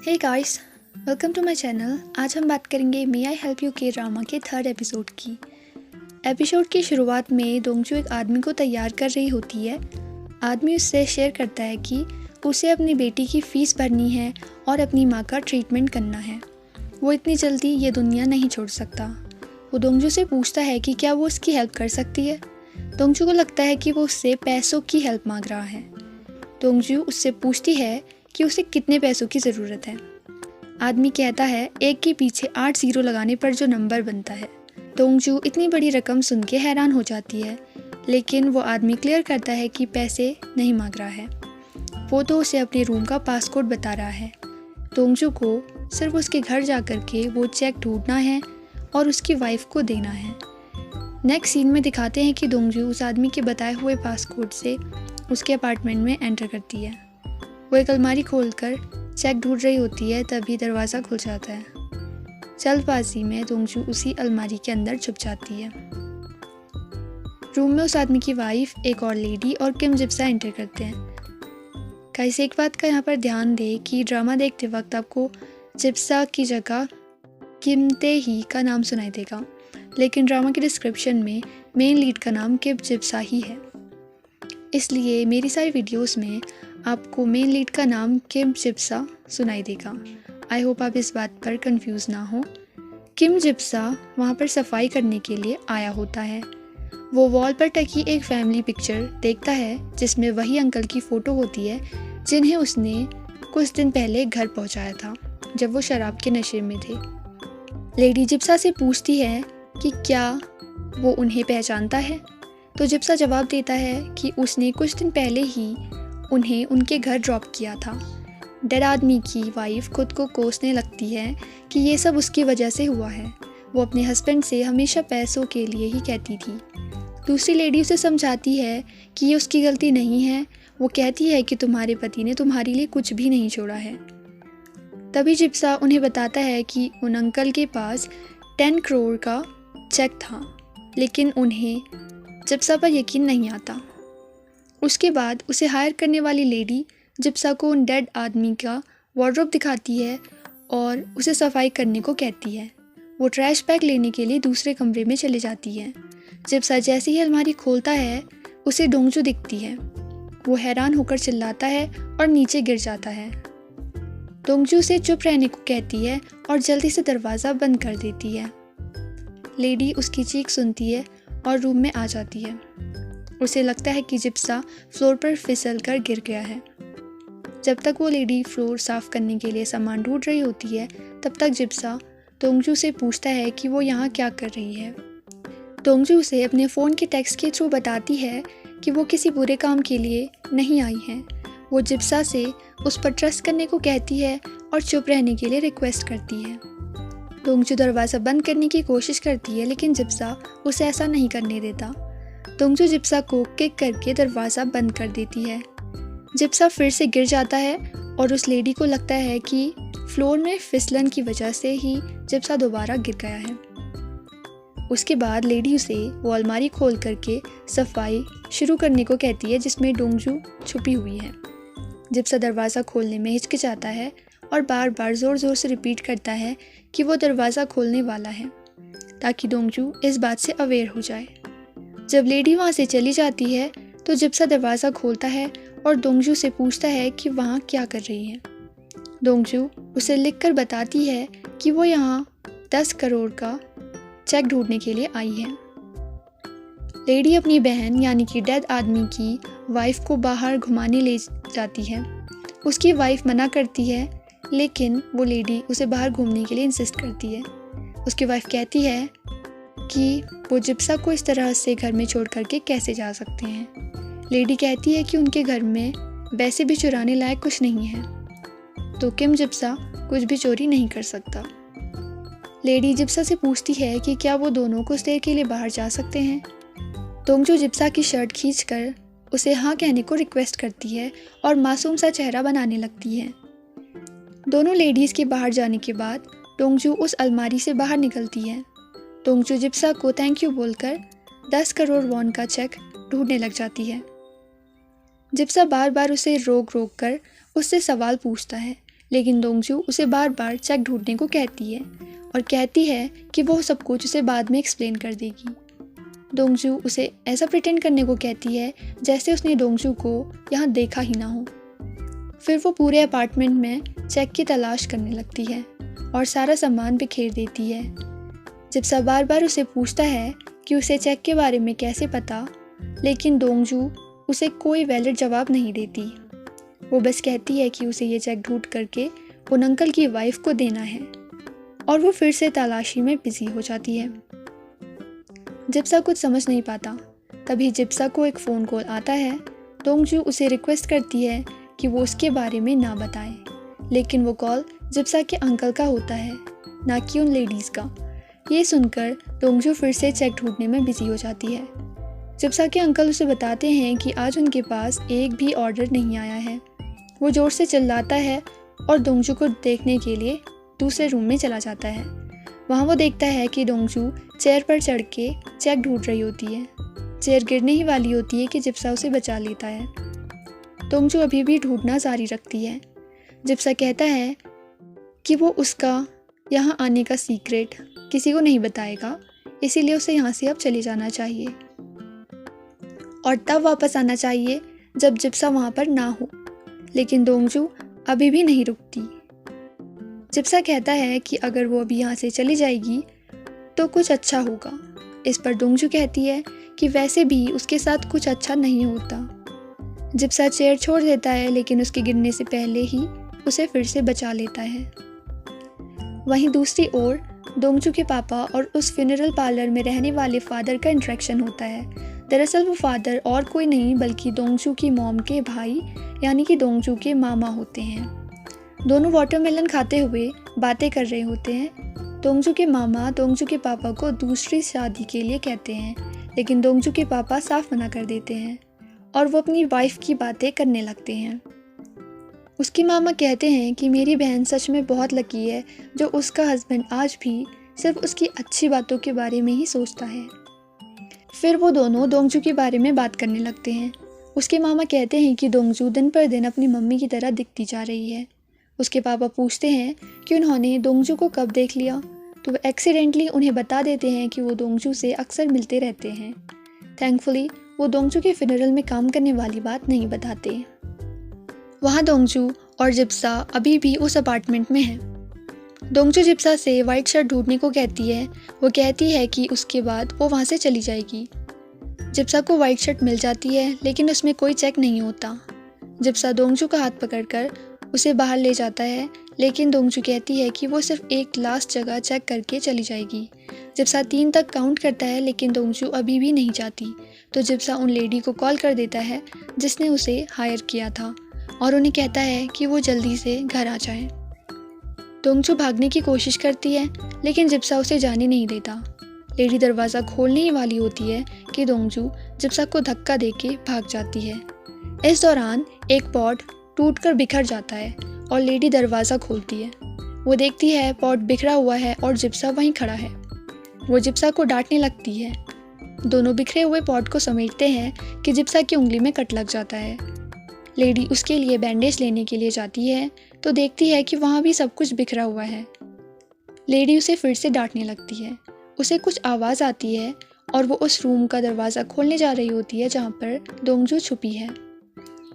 Hey guys, welcome to my channel. आज हम बात करेंगे मे आई हेल्प यू के ड्रामा के थर्ड एपिसोड की। एपिसोड की शुरुआत में दोंगजू एक आदमी को तैयार कर रही होती है। आदमी उससे शेयर करता है कि उसे अपनी बेटी की फ़ीस भरनी है और अपनी माँ का ट्रीटमेंट करना है। वो इतनी जल्दी ये दुनिया नहीं छोड़ सकता। वो दोंगजू से पूछता है कि क्या वो उसकी हेल्प कर सकती है। दोंगजू को लगता है कि वो उससे पैसों की हेल्प मांग रहा है। दोंगजू उससे पूछती है कि उसे कितने पैसों की ज़रूरत है। आदमी कहता है 1 के पीछे 8 ज़ीरो लगाने पर जो नंबर बनता है। दोंगजू इतनी बड़ी रकम सुन के हैरान हो जाती है, लेकिन वो आदमी क्लियर करता है कि पैसे नहीं मांग रहा है। वो तो उसे अपने रूम का पासकोड बता रहा है। दोंगजू को सिर्फ उसके घर जा कर के वो चेक ढूंढना है और उसकी वाइफ को देना है। नेक्स्ट सीन में दिखाते हैं कि दोंगजू उस आदमी के बताए हुए पासकोड से उसके अपार्टमेंट में एंटर करती है। वो एक अलमारी खोलकर चेक ढूंढ रही होती है, तभी दरवाज़ा खुल जाता है। जल्दबाजी में दोंगजू उसी अलमारी के अंदर छुप जाती है। रूम में उस आदमी की वाइफ, एक और लेडी और किम जिप्सा एंटर करते हैं। गाइस, एक बात का यहाँ पर ध्यान दें कि ड्रामा देखते वक्त आपको जिप्सा की जगह किम ते ही का नाम सुनाई देगा, लेकिन ड्रामा के डिस्क्रिप्शन में मेन लीड का नाम किम जिप्सा ही है। इसलिए मेरी सारी वीडियोस में आपको मेन लीड का नाम किम जिप्सा सुनाई देगा। आई होप आप इस बात पर कंफ्यूज ना हो। किम जिप्सा वहाँ पर सफाई करने के लिए आया होता है। वो वॉल पर टकी एक फैमिली पिक्चर देखता है जिसमें वही अंकल की फ़ोटो होती है जिन्हें उसने कुछ दिन पहले घर पहुँचाया था जब वो शराब के नशे में थे। लेडी जिप्सा से पूछती है कि क्या वो उन्हें पहचानता है, तो जिप्सा जवाब देता है कि उसने कुछ दिन पहले ही उन्हें उनके घर ड्रॉप किया था। डेड आदमी की वाइफ खुद को कोसने लगती है कि ये सब उसकी वजह से हुआ है। वो अपने हस्बैंड से हमेशा पैसों के लिए ही कहती थी। दूसरी लेडी उसे समझाती है कि ये उसकी गलती नहीं है। वो कहती है कि तुम्हारे पति ने तुम्हारे लिए कुछ भी नहीं छोड़ा है। तभी जिप्सा उन्हें बताता है कि उन अंकल के पास 10 करोड़ का चेक था, लेकिन उन्हें जिप्सा पर यकीन नहीं आता। उसके बाद उसे हायर करने वाली लेडी जिप्सा को उन डेड आदमी का वार्डरोब दिखाती है और उसे सफाई करने को कहती है। वो ट्रैश बैग लेने के लिए दूसरे कमरे में चले जाती है। जिप्सा जैसे ही अलमारी खोलता है उसे दोंगजू दिखती है। वो हैरान होकर चिल्लाता है और नीचे गिर जाता है। दोंगजू से चुप रहने को कहती है और जल्दी से दरवाज़ा बंद कर देती है। लेडी उसकी चीख सुनती है और रूम में आ जाती है। उसे लगता है कि जिप्सा फ्लोर पर फिसल कर गिर गया है। जब तक वो लेडी फ्लोर साफ करने के लिए सामान ढूंढ रही होती है, तब तक जिप्सा दोंगजू से पूछता है कि वो यहाँ क्या कर रही है। दोंगजू उसे अपने फ़ोन के टेक्स्ट के थ्रू बताती है कि वो किसी बुरे काम के लिए नहीं आई है। वो जिप्सा से उस पर ट्रस्ट करने को कहती है और चुप रहने के लिए रिक्वेस्ट करती है। दोंगजू दरवाज़ा बंद करने की कोशिश करती है, लेकिन जिप्सा उसे ऐसा नहीं करने देता। दोंगजू जिप्सा को किक करके दरवाज़ा बंद कर देती है। जिप्सा फिर से गिर जाता है और उस लेडी को लगता है कि फ्लोर में फिसलन की वजह से ही जिप्सा दोबारा गिर गया है। उसके बाद लेडी उसे वो अलमारी खोल करके सफाई शुरू करने को कहती है जिसमें दोंगजू छुपी हुई है। जिप्सा दरवाज़ा खोलने में हिचकिचाता है और बार बार ज़ोर ज़ोर से रिपीट करता है कि वो दरवाज़ा खोलने वाला है, ताकि दोंगजू इस बात से अवेयर हो जाए। जब लेडी वहाँ से चली जाती है तो जिप्सा दरवाज़ा खोलता है और दोंगजू से पूछता है कि वहाँ क्या कर रही है। दोंगजू उसे लिखकर बताती है कि वो यहाँ 10 करोड़ का चेक ढूंढने के लिए आई है। लेडी अपनी बहन यानी कि डेड आदमी की वाइफ को बाहर घुमाने ले जाती है। उसकी वाइफ मना करती है, लेकिन वो लेडी उसे बाहर घूमने के लिए इंसिस्ट करती है। उसकी वाइफ कहती है कि वो जिप्सा को इस तरह से घर में छोड़ करके कैसे जा सकते हैं। लेडी कहती है कि उनके घर में वैसे भी चुराने लायक कुछ नहीं है, तो किम जिप्सा कुछ भी चोरी नहीं कर सकता। लेडी जिप्सा से पूछती है कि क्या वो दोनों कुछ देर के लिए बाहर जा सकते हैं। दोंगजू जिप्सा की शर्ट खींचकर उसे हाँ कहने को रिक्वेस्ट करती है और मासूम सा चेहरा बनाने लगती है। दोनों लेडीज़ के बाहर जाने के बाद दोंगजू उस अलमारी से बाहर निकलती है। दोंगजू जिप्सा को थैंक यू बोलकर 10 करोड़ वॉन का चेक ढूंढने लग जाती है। जिप्सा बार बार उसे रोक कर उससे सवाल पूछता है, लेकिन दोंगजू उसे बार बार चेक ढूंढने को कहती है और कहती है कि वो सब कुछ उसे बाद में एक्सप्लेन कर देगी। दोंगजू उसे ऐसा प्रिटेंड करने को कहती है जैसे उसने दोंगजू को यहाँ देखा ही ना हो। फिर वो पूरे अपार्टमेंट में चेक की तलाश करने लगती है और सारा सामान बिखेर देती है। जिप्सा बार बार उसे पूछता है कि उसे चेक के बारे में कैसे पता, लेकिन दोंगजू उसे कोई वैलिड जवाब नहीं देती। वो बस कहती है कि उसे ये चेक ढूंढ करके उन अंकल की वाइफ को देना है और वो फिर से तलाशी में बिजी हो जाती है। जिप्सा कुछ समझ नहीं पाता। तभी जिप्सा को एक फ़ोन कॉल आता है। दोंगजू उसे रिक्वेस्ट करती है कि वो उसके बारे में ना बताए, लेकिन वो कॉल जिप्सा के अंकल का होता है, ना कि उन लेडीज़ का। ये सुनकर दोंगजू फिर से चेक ढूंढने में बिजी हो जाती है। जिप्सा के अंकल उसे बताते हैं कि आज उनके पास एक भी ऑर्डर नहीं आया है। वो ज़ोर से चिल्लाता है और दोंगजू को देखने के लिए दूसरे रूम में चला जाता है। वहाँ वो देखता है कि दोंगजू चेयर पर चढ़ के चेक ढूंढ रही होती है। चेयर गिरने ही वाली होती है कि जिप्सा उसे बचा लेता है। दोंगजू अभी भी ढूंढना जारी रखती है। जिप्सा कहता है कि वो उसका यहाँ आने का सीक्रेट किसी को नहीं बताएगा, इसीलिए उसे यहाँ से अब चले जाना चाहिए और तब वापस आना चाहिए जब जिप्सा वहाँ पर ना हो। लेकिन दोंगजू अभी भी नहीं रुकती। जिप्सा कहता है कि अगर वो अभी यहाँ से चली जाएगी तो कुछ अच्छा होगा। इस पर दोंगजू कहती है कि वैसे भी उसके साथ कुछ अच्छा नहीं होता। जिप्सा चेयर छोड़ देता है, लेकिन उसके गिरने से पहले ही उसे फिर से बचा लेता है। वहीं दूसरी ओर दोंगजू के पापा और उस फ्यूनरल पार्लर में रहने वाले फादर का इंटरेक्शन होता है। दरअसल वो फादर और कोई नहीं बल्कि दोंगजू की मॉम के भाई यानी कि दोंगजू के मामा होते हैं। दोनों वाटरमेलन खाते हुए बातें कर रहे होते हैं। दोंगजू के मामा दोंगजू के पापा को दूसरी शादी के लिए कहते हैं, लेकिन दोंगजू के पापा साफ मना कर देते हैं और वो अपनी वाइफ की बातें करने लगते हैं। उसकी मामा कहते हैं कि मेरी बहन सच में बहुत लकी है जो उसका हस्बैंड आज भी सिर्फ उसकी अच्छी बातों के बारे में ही सोचता है। फिर वो दोनों दोंगजू के बारे में बात करने लगते हैं। उसके मामा कहते हैं कि दोंगजू दिन पर दिन अपनी मम्मी की तरह दिखती जा रही है। उसके पापा पूछते हैं कि उन्होंने दोंगजू को कब देख लिया, तो वो एक्सीडेंटली उन्हें बता देते हैं कि वो दोंगजू से अक्सर मिलते रहते हैं। थैंकफुली वो दोंगजू के फ्यूनरल में काम करने वाली बात नहीं बताते। वहाँ दोंगजू और जिप्सा अभी भी उस अपार्टमेंट में हैं। दोंगजू जिप्सा से वाइट शर्ट ढूंढने को कहती है। वो कहती है कि उसके बाद वो वहाँ से चली जाएगी। जिप्सा को वाइट शर्ट मिल जाती है, लेकिन उसमें कोई चेक नहीं होता। जिप्सा दोंगजू का हाथ पकड़कर उसे बाहर ले जाता है, लेकिन दोंगजू कहती है कि वो सिर्फ एक लास्ट जगह चेक करके चली जाएगी। जिप्सा 3 तक काउंट करता है, लेकिन दोंगजू अभी भी नहीं जाती। तो जिप्सा उन लेडी को कॉल कर देता है जिसने उसे हायर किया था और उन्हें कहता है कि वो जल्दी से घर आ जाए। दोंगजू भागने की कोशिश करती है, लेकिन जिप्सा उसे जाने नहीं देता। लेडी दरवाज़ा खोलने ही वाली होती है कि दोंगजू जिप्सा को धक्का देके भाग जाती है। इस दौरान एक पॉट टूटकर बिखर जाता है और लेडी दरवाज़ा खोलती है। वो देखती है पॉट बिखरा हुआ है और जिप्सा वहीं खड़ा है। वो जिप्सा को डांटने लगती है। दोनों बिखरे हुए पॉट को समेटते हैं कि जिप्सा की उंगली में कट लग जाता है। लेडी उसके लिए बैंडेज लेने के लिए जाती है तो देखती है कि वहाँ भी सब कुछ बिखरा हुआ है। लेडी उसे फिर से डांटने लगती है। उसे कुछ आवाज़ आती है और वो उस रूम का दरवाज़ा खोलने जा रही होती है जहाँ पर दोंगजू छुपी है।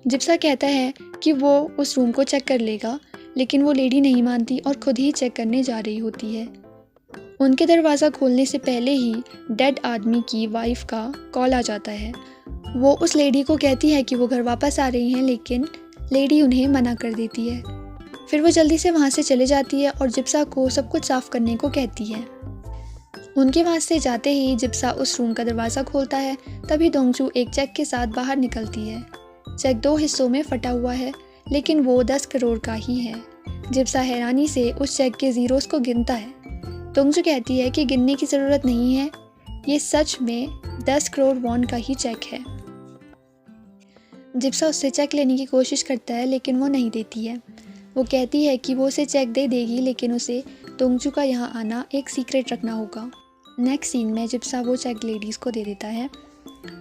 जिप्सा कहता है कि वो उस रूम को चेक कर लेगा, लेकिन वो लेडी नहीं मानती और खुद ही चेक करने जा रही होती है। उनके दरवाज़ा खोलने से पहले ही डेड आदमी की वाइफ का कॉल आ जाता है। वो उस लेडी को कहती है कि वो घर वापस आ रही हैं, लेकिन लेडी उन्हें मना कर देती है। फिर वो जल्दी से वहाँ से चले जाती है और जिप्सा को सब कुछ साफ़ करने को कहती है। उनके वहाँ से जाते ही जिप्सा उस रूम का दरवाज़ा खोलता है। तभी दोंगजू एक चेक के साथ बाहर निकलती है। चेक 2 हिस्सों में फटा हुआ है, लेकिन वो 10 करोड़ का ही है। जिप्सा हैरानी से उस चेक के ज़ीरोस को गिनता है। दोंगजू कहती है कि गिनने की ज़रूरत नहीं है, ये सच में 10 करोड़ वॉन का ही चेक है। जिप्सा उससे चेक लेने की कोशिश करता है, लेकिन वो नहीं देती है। वो कहती है कि वो उसे चेक दे देगी, लेकिन उसे दोंगजू का यहाँ आना एक सीक्रेट रखना होगा। नेक्स्ट सीन में जिप्सा वो चेक लेडीज़ को दे देता है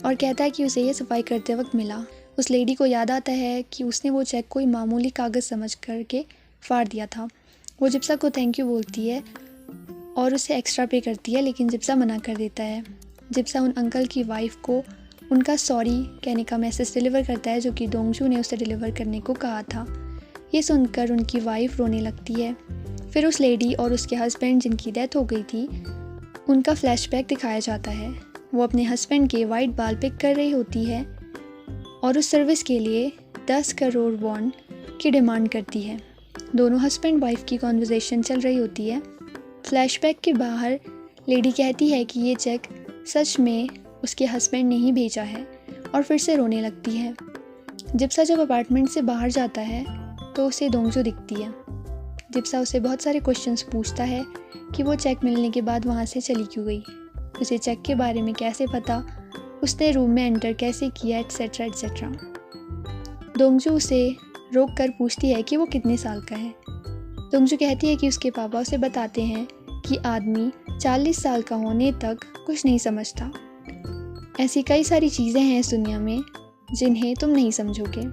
और कहता है कि उसे ये सफाई करते वक्त मिला। उस लेडी को याद आता है कि उसने वो चेक कोई मामूली कागज़ समझ करके फाड़ दिया था। वो जिप्सा को थैंक यू बोलती है और उसे एक्स्ट्रा पे करती है, लेकिन जिप्सा मना कर देता है। जिप्सा उन अंकल की वाइफ को उनका सॉरी कहने का मैसेज डिलीवर करता है, जो कि दोंगजू ने उसे डिलीवर करने को कहा था। ये सुनकर उनकी वाइफ रोने लगती है। फिर उस लेडी और उसके हस्बैंड जिनकी डेथ हो गई थी, उनका फ्लैशबैक दिखाया जाता है। वो अपने हस्बैंड के वाइट बाल पिक कर रही होती है और उस सर्विस के लिए 10 करोड़ वॉन की डिमांड करती है। दोनों हस्बैंड वाइफ की कॉन्वर्सेशन चल रही होती है। फ्लैशबैक के बाहर लेडी कहती है कि ये चेक सच में उसके हस्बैंड ने ही भेजा है और फिर से रोने लगती है। जिप्सा जब अपार्टमेंट से बाहर जाता है तो उसे दोंगजू दिखती है। जिप्सा उसे बहुत सारे क्वेश्चंस पूछता है कि वो चेक मिलने के बाद वहाँ से चली क्यों गई, उसे चेक के बारे में कैसे पता, उसने रूम में एंटर कैसे किया, एट्सेट्रा एट्सेट्रा। दोंगजू उसे रोक कर पूछती है कि वो कितने साल का है। दोंगजू कहती है कि उसके पापा उसे बताते हैं कि आदमी 40 साल का होने तक कुछ नहीं समझता। ऐसी कई सारी चीज़ें हैं इस दुनिया में जिन्हें तुम नहीं समझोगे।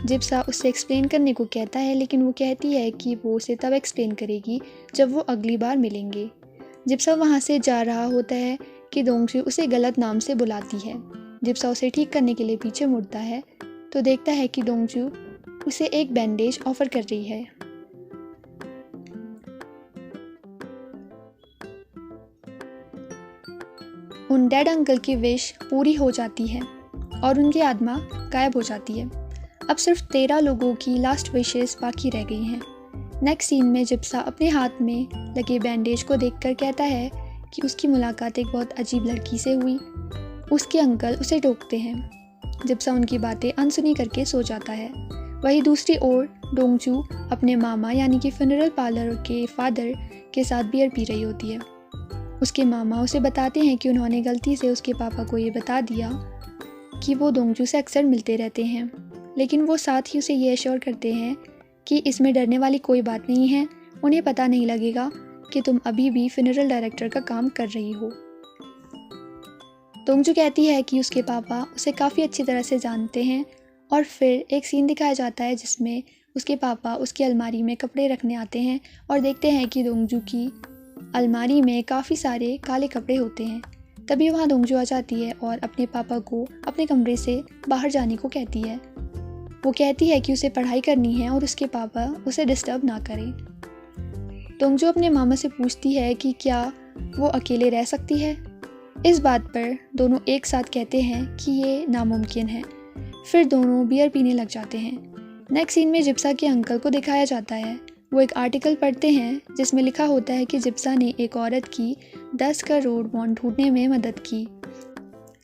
जिप्सा उससे एक्सप्लेन करने को कहता है, लेकिन वो कहती है कि वो उसे तब एक्सप्लेन करेगी जब वो अगली बार मिलेंगे। जिप्सा वहाँ से जा रहा होता है कि दोंगजू उसे गलत नाम से बुलाती है। जिप्सा उसे ठीक करने के लिए पीछे मुड़ता है तो देखता है कि दोंगजू उसे एक बैंडेज ऑफर कर रही है। उन डेड अंकल की विश पूरी हो जाती है और उनकी आत्मा गायब हो जाती है। अब सिर्फ 13 लोगों की लास्ट विशेस बाकी रह गई हैं। नेक्स्ट सीन में जिप्सा अपने हाथ में लगे बैंडेज को देखकर कहता है कि उसकी मुलाकात एक बहुत अजीब लड़की से हुई। उसके अंकल उसे टोकते हैं। जिप्सा उनकी बातें अनसुनी करके सो जाता है। वहीं दूसरी ओर दोंगजू अपने मामा यानी कि फ्यूनरल पार्लर के फादर के साथ बियर पी रही होती है। उसके मामा उसे बताते हैं कि उन्होंने गलती से उसके पापा को ये बता दिया कि वो दोंगजू से अक्सर मिलते रहते हैं, लेकिन वो साथ ही उसे ये एश्योर करते हैं कि इसमें डरने वाली कोई बात नहीं है, उन्हें पता नहीं लगेगा कि तुम अभी भी फ्यूनरल डायरेक्टर का काम कर रही हो। दोंगजू कहती है कि उसके पापा उसे काफ़ी अच्छी तरह से जानते हैं और फिर एक सीन दिखाया जाता है जिसमें उसके पापा उसकी अलमारी में कपड़े रखने आते हैं और देखते हैं कि दोंगजू की अलमारी में काफ़ी सारे काले कपड़े होते हैं। तभी वहाँ दोंगजू आ जाती है और अपने पापा को अपने कमरे से बाहर जाने को कहती है। वो कहती है कि उसे पढ़ाई करनी है और उसके पापा उसे डिस्टर्ब ना करें। दोंगजू अपने मामा से पूछती है कि क्या वो अकेले रह सकती है। इस बात पर दोनों एक साथ कहते हैं कि ये नामुमकिन है। फिर दोनों बियर पीने लग जाते हैं। नेक्स्ट सीन में जिप्सा के अंकल को दिखाया जाता है। वो एक आर्टिकल पढ़ते हैं जिसमें लिखा होता है कि जिप्सा ने एक औरत की 10 करोड़ वॉन ढूंढने में मदद की।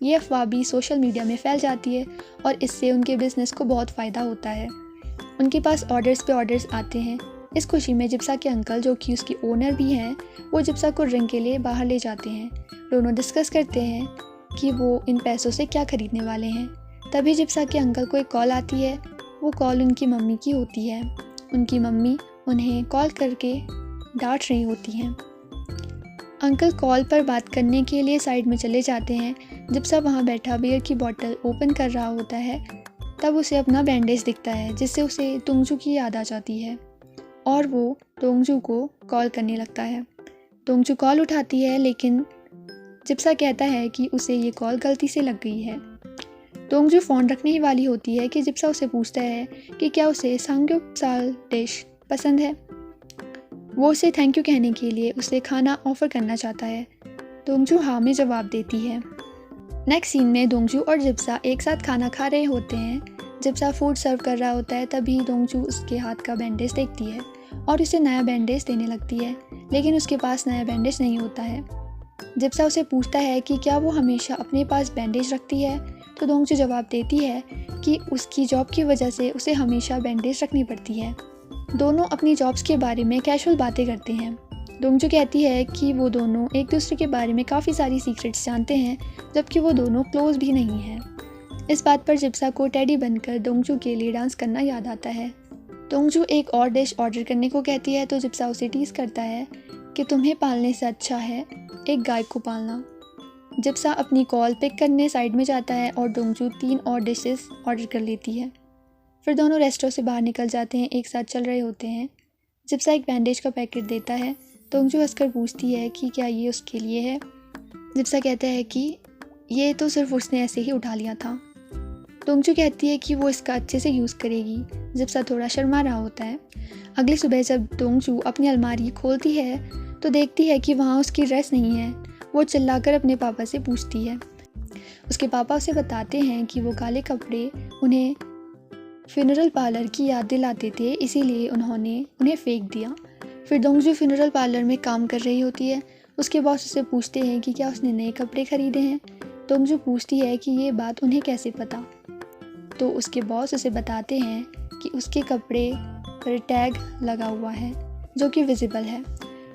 ये अफवाह भी सोशल मीडिया में फैल जाती है और इससे उनके बिजनेस को बहुत फ़ायदा होता है। उनके पास ऑर्डर्स पे ऑर्डर्स आते हैं। इस खुशी में जिप्सा के अंकल, जो कि उसकी ओनर भी हैं, वो जिप्सा को ड्रिंक के लिए बाहर ले जाते हैं। दोनों डिस्कस करते हैं कि वो इन पैसों से क्या खरीदने वाले हैं। तभी जिप्सा के अंकल को एक कॉल आती है। वो कॉल उनकी मम्मी की होती है। उनकी मम्मी उन्हें कॉल करके डांट रही होती हैं। अंकल कॉल पर बात करने के लिए साइड में चले जाते हैं। जिप्सा वहाँ बैठा बियर की बोतल ओपन कर रहा होता है। तब उसे अपना बैंडेज दिखता है, जिससे उसे दोंगजू की याद आ जाती है और वो दोंगजू को कॉल करने लगता है। दोंगजू कॉल उठाती है, लेकिन जिप्सा कहता है कि उसे ये कॉल गलती से लग गई है। दोंगजू फ़ोन रखने ही वाली होती है कि जिप्सा उसे पूछता है कि क्या उसे सांग्योप्साल डिश पसंद है। वो उसे थैंक यू कहने के लिए उसे खाना ऑफ़र करना चाहता है। दोंगजू हाँ में जवाब देती है। नेक्स्ट सीन में दोंगजू और जिप्सा एक साथ खाना खा रहे होते हैं। जिप्सा फूड सर्व कर रहा होता है। तभी दोंगजू उसके हाथ का बैंडेज देखती है और उसे नया बैंडेज देने लगती है, लेकिन उसके पास नया बैंडेज नहीं होता है। जिप्सा उसे पूछता है कि क्या वो हमेशा अपने पास बैंडेज रखती है, तो दोंगजू जवाब देती है कि उसकी जॉब की वजह से उसे हमेशा बैंडेज रखनी पड़ती है। दोनों अपनी जॉब्स के बारे में कैजुअल बातें करते हैं। दोंगजू कहती है कि वो दोनों एक दूसरे के बारे में काफ़ी सारी सीक्रेट्स जानते हैं, जबकि वो दोनों क्लोज भी नहीं हैं। इस बात पर जिप्सा को टेडी बनकर दोंगजू के लिए डांस करना याद आता है। दोंगजू एक और डिश ऑर्डर करने को कहती है, तो जिप्सा उसे टीज करता है कि तुम्हें पालने से अच्छा है एक गाय को पालना। जिप्सा अपनी कॉल पिक करने साइड में जाता है और दोंगजू 3 और डिशेस ऑर्डर कर लेती है। फिर दोनों रेस्टोरेंट से बाहर निकल जाते हैं, एक साथ चल रहे होते हैं। जिप्सा एक बैंडेज का पैकेट देता है। दोंगजू हंसकर पूछती है कि क्या ये उसके लिए है। जिप्सा कहता है कि ये तो सिर्फ उसने ऐसे ही उठा लिया था। दोंगजू कहती है कि वो इसका अच्छे से यूज़ करेगी। जिप्सा थोड़ा शर्मा रहा होता है। अगली सुबह जब दोंगजू अपनी अलमारी खोलती है तो देखती है कि वहाँ उसकी ड्रेस नहीं है। वो चिल्लाकर अपने पापा से पूछती है। उसके पापा उसे बताते हैं कि वो काले कपड़े उन्हें फ्यूनरल पार्लर की याद दिलाते थे, इसीलिए उन्होंने उन्हें फेंक दिया। फिर दोंगजू फ्यूनरल पार्लर में काम कर रही होती है। उसके बॉस उससे पूछते हैं कि क्या उसने नए कपड़े खरीदे हैं। दोंगजू पूछती है कि ये बात उन्हें कैसे पता। तो उसके बॉस उसे बताते हैं कि उसके कपड़े पर टैग लगा हुआ है जो कि विजिबल है।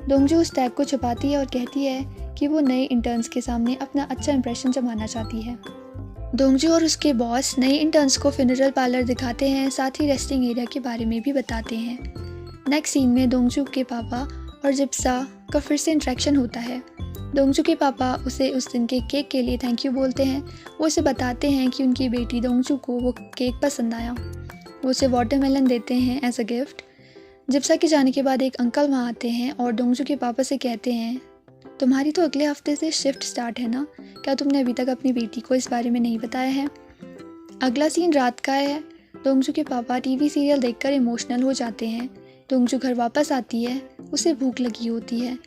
दोंगजू उस टैग को छुपाती है और कहती है कि वो नए इंटर्न्स के सामने अपना अच्छा इंप्रेशन जमाना चाहती है। दोंगजू और उसके बॉस नए इंटर्न्स को फ्यूनरल पार्लर दिखाते हैं, साथ ही रेस्टिंग एरिया के बारे में भी बताते हैं। नेक्स्ट सीन में दोंगजू के पापा और जिप्सा का फिर से इंटरेक्शन होता है। दोंगजू के पापा उसे उस दिन के केक के लिए थैंक यू बोलते हैं। वो उसे बताते हैं कि उनकी बेटी दोंगजू को वो केक पसंद आया। वो उसे वाटरमेलन देते हैं एज अ गिफ्ट। जिप्सा के जाने के बाद एक अंकल वहाँ आते हैं और दोंगजू के पापा से कहते हैं, तुम्हारी तो अगले हफ्ते से शिफ्ट स्टार्ट है ना, क्या तुमने अभी तक अपनी बेटी को इस बारे में नहीं बताया है। अगला सीन रात का है। दोंगजू के पापा टीवी सीरियल देखकर इमोशनल हो जाते हैं। दोंगजू घर वापस आती है। उसे भूख लगी होती है।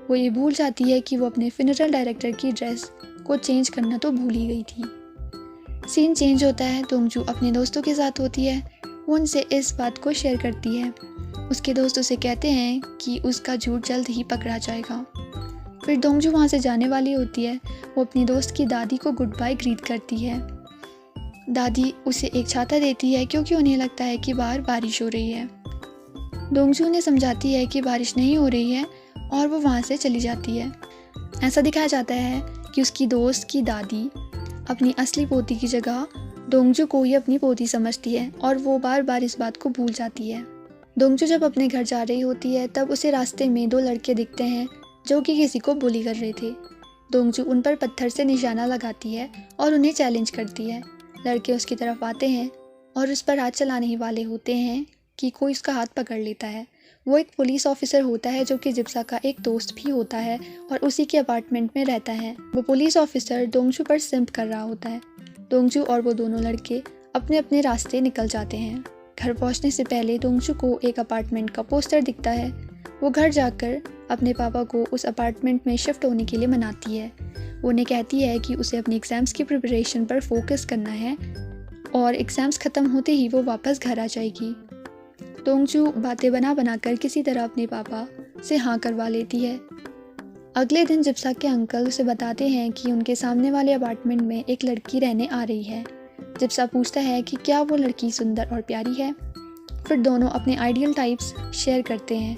वो ये भूल जाती है कि वो अपने फ्यूनरल डायरेक्टर की ड्रेस को चेंज करना तो भूल ही गई थी। सीन चेंज होता है। दोंगजू अपने दोस्तों के साथ होती है। वो उनसे इस बात को शेयर करती है। उसके दोस्त उसे कहते हैं कि उसका झूठ जल्द ही पकड़ा जाएगा। फिर दोंगजू वहाँ से जाने वाली होती है। वो अपनी दोस्त की दादी को गुड बाय ग्रीट करती है। दादी उसे एक छाता देती है क्योंकि उन्हें लगता है कि बाहर बारिश हो रही है। दोंगजू उन्हें समझाती है कि बारिश नहीं हो रही है और वो वहाँ से चली जाती है। ऐसा दिखाया जाता है कि उसकी दोस्त की दादी अपनी असली पोती की जगह दोंगजू को ही अपनी पोती समझती है और वो बार बार इस बात को भूल जाती है। दोंगजू जब अपने घर जा रही होती है तब उसे रास्ते में दो लड़के दिखते हैं जो कि किसी को बुली कर रहे थे। दोंगजू उन पर पत्थर से निशाना लगाती है और उन्हें चैलेंज करती है। लड़के उसकी तरफ आते हैं और उस पर हाथ चलाने ही वाले होते हैं कि कोई उसका हाथ पकड़ लेता है। वो एक पुलिस ऑफिसर होता है जो कि जिप्सा का एक दोस्त भी होता है और उसी के अपार्टमेंट में रहता है। वो पुलिस ऑफिसर दोंगजू पर सिम्प कर रहा होता है। दोंगजू और वो दोनों लड़के अपने अपने रास्ते निकल जाते हैं। घर पहुंचने से पहले दोंगजू को एक अपार्टमेंट का पोस्टर दिखता है। वो घर जाकर अपने पापा को उस अपार्टमेंट में शिफ्ट होने के लिए मनाती है। वो उन्हें कहती है कि उसे अपनी एग्ज़ाम्स की प्रिपरेशन पर फोकस करना है और एग्ज़ाम्स ख़त्म होते ही वो वापस घर आ जाएगी। दोंगजू बातें बना बनाकर किसी तरह अपने पापा से हाँ करवा लेती है। अगले दिन जिप्सा के अंकल उसे बताते हैं कि उनके सामने वाले अपार्टमेंट में एक लड़की रहने आ रही है। जिप्सा पूछता है कि क्या वो लड़की सुंदर और प्यारी है। फिर दोनों अपने आइडियल टाइप्स शेयर करते हैं।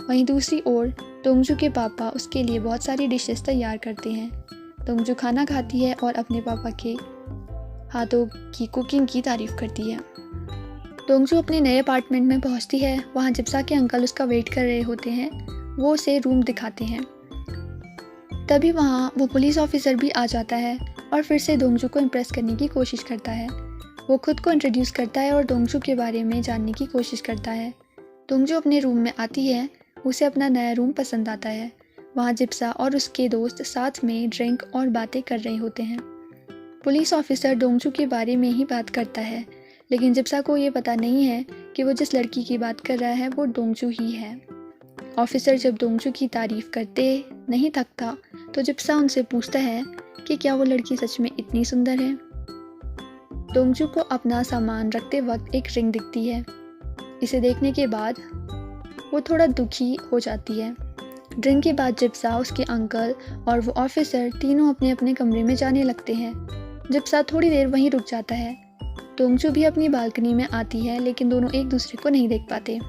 वहीं दूसरी ओर दोंगजू के पापा उसके लिए बहुत सारी डिशेस तैयार करते हैं। दोंगजू खाना खाती है और अपने पापा के हाथों की कुकिंग की तारीफ करती है। दोंगजू अपने नए अपार्टमेंट में पहुंचती है। वहां जिप्सा के अंकल उसका वेट कर रहे होते हैं। वो उसे रूम दिखाते हैं। तभी वहां वो पुलिस ऑफिसर भी आ जाता है और फिर से दोंगजू को इम्प्रेस करने की कोशिश करता है। वो खुद को इंट्रोड्यूस करता है और दोंगजू के बारे में जानने की कोशिश करता है। दोंगजू अपने रूम में आती है। उसे अपना नया रूम पसंद आता है। वहाँ जिप्सा और उसके दोस्त साथ में ड्रिंक और बातें कर रहे होते हैं। पुलिस ऑफिसर दोंगजू के बारे में ही बात करता है, लेकिन जिप्सा को ये पता नहीं है कि वो जिस लड़की की बात कर रहा है वो दोंगजू ही है। ऑफिसर जब दोंगजू की तारीफ करते नहीं थकता तो जिप्सा उनसे पूछता है कि क्या वो लड़की सच में इतनी सुंदर है। दोंगजू को अपना सामान रखते वक्त एक रिंग दिखती है। इसे देखने के बाद वो थोड़ा दुखी हो जाती है। ड्रिंक के बाद जिप्सा, उसके अंकल और वो ऑफिसर तीनों अपने अपने कमरे में जाने लगते हैं। जिप्सा थोड़ी देर वहीं रुक जाता है। दोंगजू भी अपनी बालकनी में आती है, लेकिन दोनों एक दूसरे को नहीं देख पाते।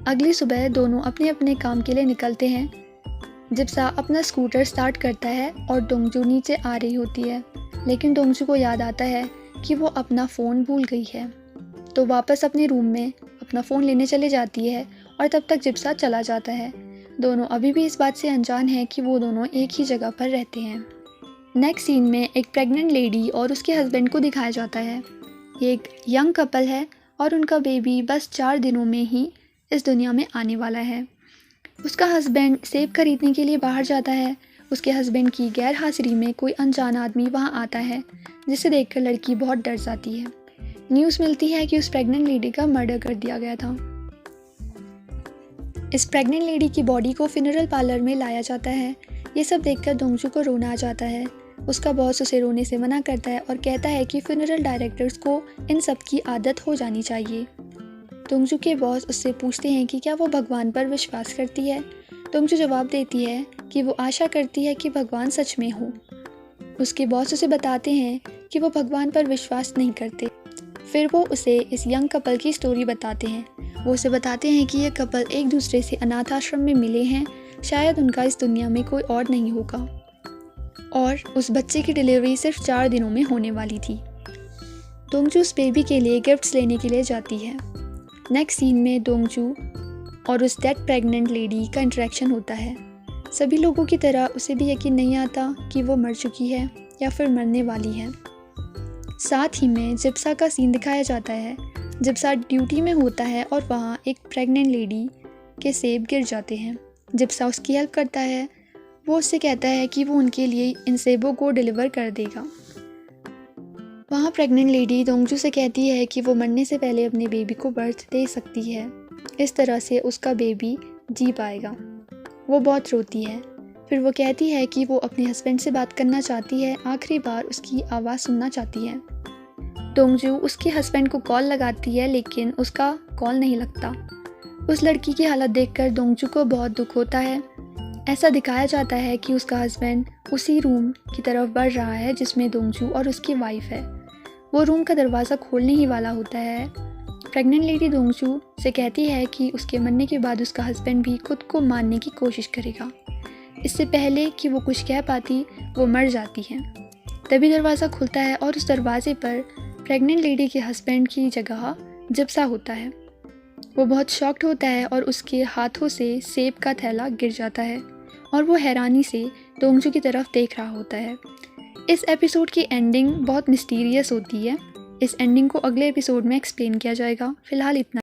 अगली सुबह दोनों अपने अपने काम के लिए निकलते हैं। जिप्सा अपना स्कूटर स्टार्ट करता है और दोंगजू नीचे आ रही होती है, लेकिन दोंगजू को याद आता है कि वो अपना फ़ोन भूल गई है। तो वापस अपने रूम में अपना फ़ोन लेने चले जाती है और तब तक जिप्सा चला जाता है। दोनों अभी भी इस बात से अनजान हैं कि वो दोनों एक ही जगह पर रहते हैं। नेक्स्ट सीन में एक प्रेग्नेंट लेडी और उसके हस्बैंड को दिखाया जाता है। ये एक यंग कपल है और उनका बेबी बस 4 दिनों में ही इस दुनिया में आने वाला है। उसका हस्बैंड सेब खरीदने के लिए बाहर जाता है। उसके हस्बैंड की गैर हाजिरी में कोई अनजान आदमी वहां आता है, जिसे देखकर लड़की बहुत डर जाती है। न्यूज़ मिलती है कि उस प्रेग्नेंट लेडी का मर्डर कर दिया गया था। इस प्रेग्नेंट लेडी की बॉडी को फ्यूनरल पार्लर में लाया जाता है। ये सब देखकर दोंगजू को रोना आ जाता है। उसका बॉस उसे रोने से मना करता है और कहता है कि फ्यूनरल डायरेक्टर्स को इन सब की आदत हो जानी चाहिए। दोंगजू के बॉस उससे पूछते हैं कि क्या वो भगवान पर विश्वास करती है। दोंगजू जवाब देती है कि वो आशा करती है कि भगवान सच में हो। उसके बॉस उसे बताते हैं कि वो भगवान पर विश्वास नहीं करते। फिर वो उसे इस यंग कपल की स्टोरी बताते हैं। वो उसे बताते हैं कि ये कपल एक दूसरे से अनाथ आश्रम में मिले हैं, शायद उनका इस दुनिया में कोई और नहीं होगा, और उस बच्चे की डिलीवरी सिर्फ 4 दिनों में होने वाली थी। दोंगजू उस बेबी के लिए गिफ्ट्स लेने के लिए जाती है। नेक्स्ट सीन में दोंगजू और उस डेड प्रेग्नेंट लेडी का इंटरेक्शन होता है। सभी लोगों की तरह उसे भी यकीन नहीं आता कि वो मर चुकी है या फिर मरने वाली है। साथ ही में जिप्सा का सीन दिखाया जाता है। जिप्सा ड्यूटी में होता है और वहाँ एक प्रेग्नेंट लेडी के सेब गिर जाते हैं। जिप्सा उसकी हेल्प करता है। वो उससे कहता है कि वो उनके लिए इन सेबों को डिलीवर कर देगा। वहाँ प्रेग्नेंट लेडी दोंगजू से कहती है कि वो मरने से पहले अपने बेबी को बर्थ दे सकती है, इस तरह से उसका बेबी जी पाएगा। वो बहुत रोती है। फिर वो कहती है कि वो अपने हस्बैंड से बात करना चाहती है, आखिरी बार उसकी आवाज़ सुनना चाहती है। दोंगजू उसके हस्बैंड को कॉल लगाती है, लेकिन उसका कॉल नहीं लगता। उस लड़की की हालत देखकर दोंगजू को बहुत दुख होता है। ऐसा दिखाया जाता है कि उसका हस्बैंड उसी रूम की तरफ बढ़ रहा है जिसमें दोंगजू और उसकी वाइफ है। वो रूम का दरवाज़ा खोलने ही वाला होता है। प्रेग्नेंट लेडी दोंगजू से कहती है कि उसके मरने के बाद उसका हस्बैंड भी खुद को मारने की कोशिश करेगा। इससे पहले कि वो कुछ कह पाती, वो मर जाती है। तभी दरवाज़ा खुलता है और उस दरवाजे पर प्रेग्नेंट लेडी के हस्बैंड की जगह जिप्सा होता है। वो बहुत शॉक्ड होता है और उसके हाथों से सेब का थैला गिर जाता है और वो हैरानी से दोंगजू की तरफ देख रहा होता है। इस एपिसोड की एंडिंग बहुत मिस्टीरियस होती है। इस एंडिंग को अगले एपिसोड में एक्सप्लेन किया जाएगा। फ़िलहाल इतना।